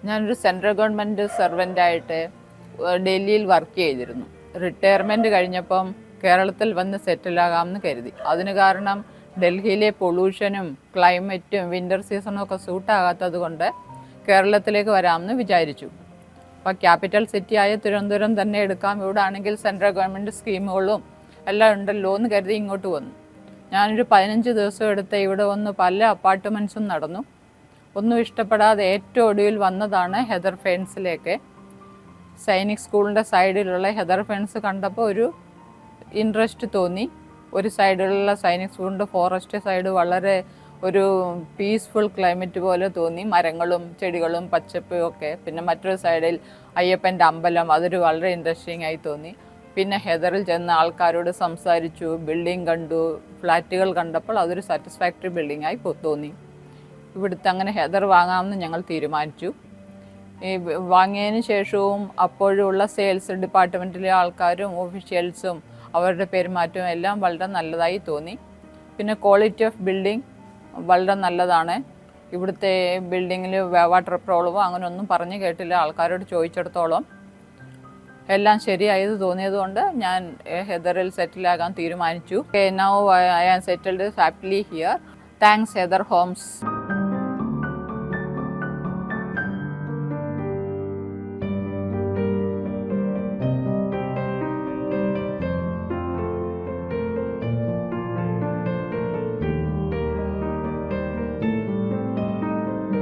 ഞാനൊരു central government സെർവൻ്റായിട്ട് ഡൽഹിയിൽ work ചെയ്തിരുന്നു. റിട്ടയർമെൻറ്റ് കഴിഞ്ഞപ്പം കേരളത്തിൽ വന്ന് സെറ്റിലാകാമെന്ന് കരുതി. അതിന് കാരണം ഡൽഹിയിലെ പൊള്യൂഷനും ക്ലൈമറ്റും വിൻ്റർ സീസണും ഒക്കെ സൂട്ടാകാത്തത് കൊണ്ട് കേരളത്തിലേക്ക് വരാമെന്ന് വിചാരിച്ചു. അപ്പോൾ ക്യാപിറ്റൽ സിറ്റിയായ തിരുവനന്തപുരം തന്നെ എടുക്കാം, ഇവിടെ ആണെങ്കിൽ സെൻട്രൽ ഗവൺമെൻറ് സ്കീമുകളും എല്ലാം ഉണ്ടല്ലോ എന്ന് കരുതി ഇങ്ങോട്ട് വന്നു. ഞാനൊരു 15 ദിവസം എടുത്ത് ഇവിടെ വന്ന് പല അപ്പാർട്ട്മെൻറ്റ്സും നടന്നു. ഒന്നും ഇഷ്ടപ്പെടാതെ ഏറ്റവും ഒടുവിൽ വന്നതാണ് ഹെദർ ഫെൻസിലേക്ക്. സൈനിക് സ്കൂളിൻ്റെ സൈഡിലുള്ള ഹെദർ ഫെൻസ് കണ്ടപ്പോൾ ഒരു ഇൻട്രസ്റ്റ് തോന്നി. ഒരു സൈഡിലുള്ള സൈനിക് സ്കൂളിൻ്റെ ഫോറസ്റ്റ് സൈഡ് വളരെ ഒരു പീസ്ഫുൾ ക്ലൈമറ്റ് പോലെ തോന്നി, മരങ്ങളും ചെടികളും പച്ചപ്പും ഒക്കെ. പിന്നെ മറ്റൊരു സൈഡിൽ അയ്യപ്പൻ്റെ അമ്പലം, അതൊരു വളരെ ഇൻട്രസ്റ്റിംഗ് ആയി തോന്നി. പിന്നെ ഹെദറിൽ ചെന്ന് ആൾക്കാരോട് സംസാരിച്ചു, ബിൽഡിംഗ് കണ്ടു, ഫ്ലാറ്റുകൾ കണ്ടപ്പോൾ അതൊരു സാറ്റിസ്ഫാക്ടറി ബിൽഡിംഗ് ആയി തോന്നി. ഇവിടുത്തെ അങ്ങനെ ഹെദർ വാങ്ങാമെന്ന് ഞങ്ങൾ തീരുമാനിച്ചു. ഈ വാങ്ങിയതിന് ശേഷവും അപ്പോഴുള്ള സെയിൽസ് ഡിപ്പാർട്ട്മെൻറ്റിലെ ആൾക്കാരും ഓഫീഷ്യൽസും അവരുടെ പെരുമാറ്റവും എല്ലാം വളരെ നല്ലതായി തോന്നി. പിന്നെ ക്വാളിറ്റി ഓഫ് ബിൽഡിംഗ് വളരെ നല്ലതാണ്. ഇവിടുത്തെ ബിൽഡിങ്ങിൽ വാട്ടർ പ്രോബ്ലമോ അങ്ങനെ ഒന്നും പറഞ്ഞു കേട്ടില്ല. ആൾക്കാരോട് ചോദിച്ചിടത്തോളം എല്ലാം ശരിയായത് തോന്നിയതുകൊണ്ട് ഞാൻ ഹെദറിൽ സെറ്റിലാകാൻ തീരുമാനിച്ചു. Now I am settled happily here. Thanks Heather Holmes.